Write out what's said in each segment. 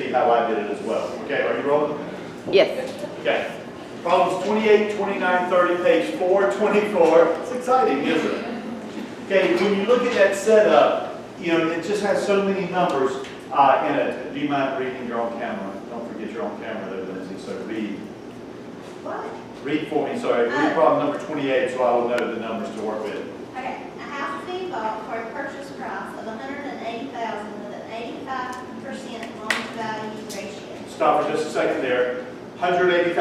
you how I did it as well. Okay, are you rolling? Yes. Okay. Problems 28, 29, 30, page 424. It's exciting, isn't it? Okay, when you look at that setup, you know, it just has so many numbers in it. Do you mind reading your own camera? Don't forget your own camera there, Lindsay, so read. What? Read for me, sorry. Read problem number 28 so I will know the numbers to work with. Okay, a house is being bought for a purchase price of $180,000 with an 85% loan-to-value ratio. Stop for just a second there. $180,000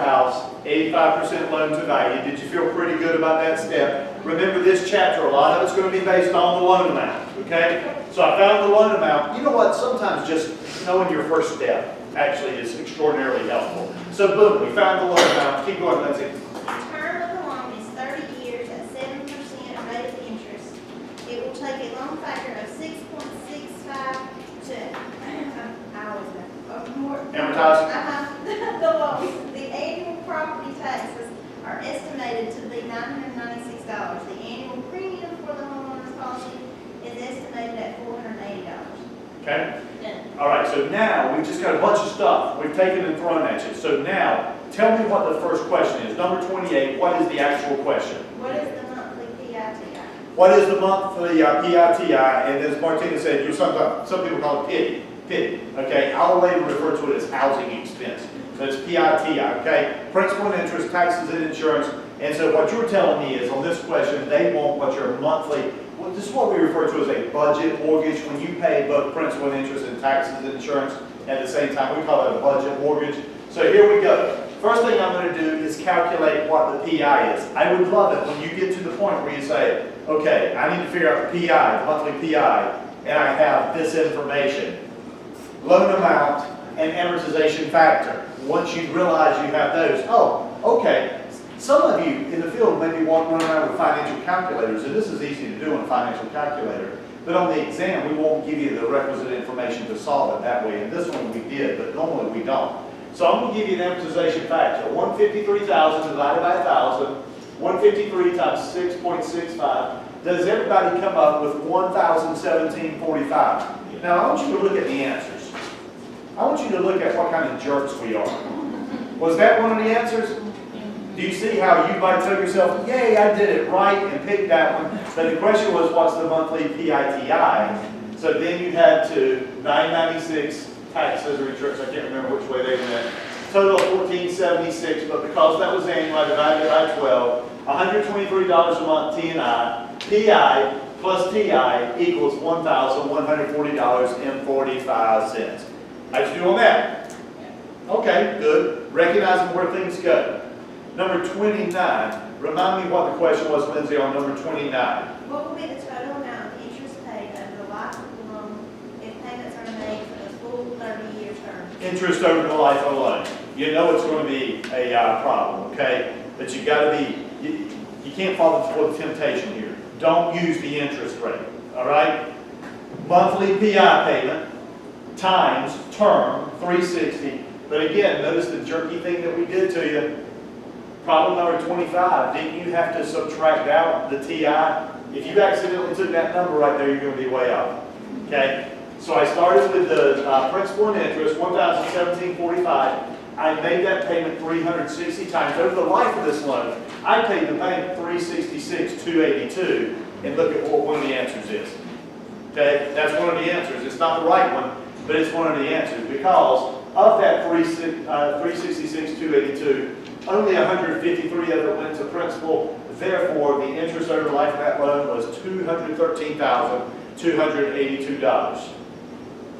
house, 85% loan to value. Did you feel pretty good about that step? Remember this chapter, a lot of it's going to be based on the loan amount, okay? So I found the loan amount. You know what? Sometimes just knowing your first step actually is extraordinarily helpful. So boom, we found the loan amount. Keep going, Lindsay. The term of the loan is 30 years at 7% rate of interest. It will take a loan factor of 6.65 to, I always know, more. Amortizing? The loan, the annual property taxes are estimated to be $996. The annual premium for the homeowner's policy is estimated at $480. Okay? Done. All right, so now we've just got a bunch of stuff we've taken and thrown at you. So now, tell me what the first question is. Number 28, what is the actual question? What is the monthly PITI? What is the monthly PITI? And as Martina said, some people call it PITI. PITI, okay? I'll later refer to it as housing expense. So it's PITI, okay? Principal and interest, taxes and insurance. And so what you're telling me is on this question, they want what your monthly, well, this is what we refer to as a budget mortgage. When you pay both principal and interest and taxes and insurance at the same time, we call it a budget mortgage. So here we go. First thing I'm going to do is calculate what the PI is. I would love it when you get to the point where you say, okay, I need to figure out the PI, the monthly PI, and I have this information. Loan amount and amortization factor. Once you realize you have those, oh, okay. Some of you in the field maybe run around with financial calculators, and this is easy to do on a financial calculator. But on the exam, we won't give you the requisite information to solve it that way. And this one we did, but normally we don't. So I'm going to give you an amortization factor. 153,000 divided by 1,000. 153 times 6.65. Does everybody come up with 1,017.45? Now I want you to look at the answers. I want you to look at what kind of jerks we are. Was that one of the answers? Do you see how you might tell yourself, yay, I did it right and picked that one? But the question was, what's the monthly PITI? So then you had to 996 taxes or insurance, I can't remember which way they went. Total of 1476, but because that was annual, I divided it by 12. $123 a month T&I. PI plus TI equals $1,140.45. How'd you do on that? Okay, good. Recognizing where things go. Number 29. Remind me what the question was, Lindsay, on number 29. What will be the total amount of interest paid over the life of the loan if payments are made for the full 30-year term? Interest over the life of the loan. You know it's going to be a problem, okay? But you got to be, you can't fall into the temptation here. Don't use the interest rate, all right? Monthly PI payment times term, 360. But again, notice the jerky thing that we did to you. Problem number 25, didn't you have to subtract out the TI? If you accidentally took that number right there, you're going to be way off, okay? So I started with the principal and interest, $1,017.45. I made that payment 360 times. Over the life of this loan, I paid the bank $366,282, and look at what one of the answers is. Okay, that's one of the answers. It's not the right one, but it's one of the answers because of that $366,282, only 153 of it went to principal. Therefore, the interest over the life of that loan was $213,282.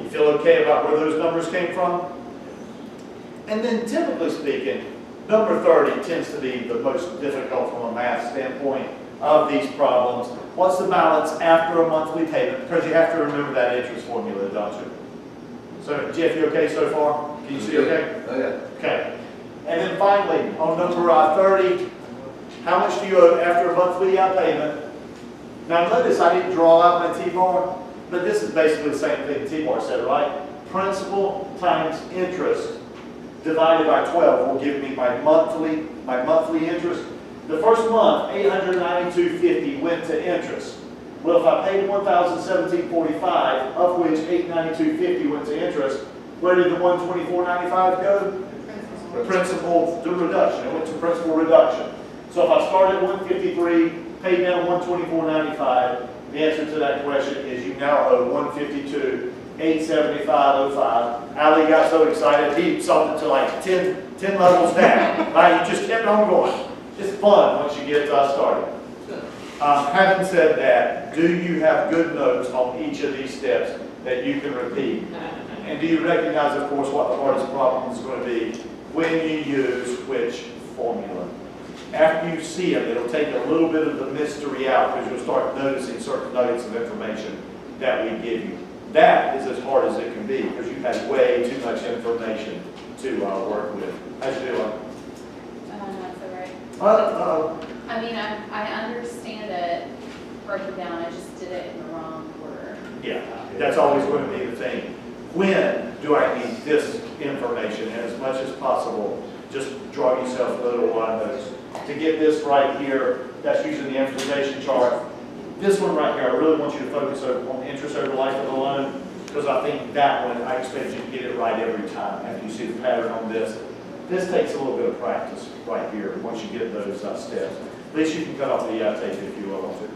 You feel okay about where those numbers came from? And then typically speaking, number 30 tends to be the most difficult from a math standpoint of these problems. What's the balance after a monthly payment? Because you have to remember that interest formula, don't you? So, Jeff, you okay so far? Can you see okay? Oh, yeah. Okay. And then finally, on number 30, how much do you owe after a monthly payment? Now notice I didn't draw out my T-bar, but this is basically the same thing T-bar said, right? Principal times interest divided by 12 will give me my monthly interest. The first month, $892.50 went to interest. Well, if I paid $1,017.45, of which $892.50 went to interest, Where did the 124.95 go? The principal, the reduction, it went to principal reduction. So if I start at 153, pay down 124.95, the answer to that question is you now owe 152,875.05. Ali got so excited, he solved it to like 10 levels down. Right? You just kept on going. It's fun once you get started. Having said that, do you have good notes on each of these steps that you can repeat? And do you recognize, of course, what the hardest problem is going to be when you use which formula? After you see them, it'll take a little bit of the mystery out because you'll start noticing certain nuggets of information that we give you. That is as hard as it can be because you've had way too much information to work with. How's you doing? That's all right. Uh-oh. I mean, I understand it broken down, I just did it in the wrong order. Yeah, that's always going to be the thing. When do I need this information? And as much as possible, just draw yourself little line notes. To get this right here, that's using the amortization chart. This one right here, I really want you to focus on the interest over life of the loan, because I think that one, I expect you to get it right every time after you see the pattern on this. This takes a little bit of practice right here, once you get those steps. At least you can cut off the tape if you want to.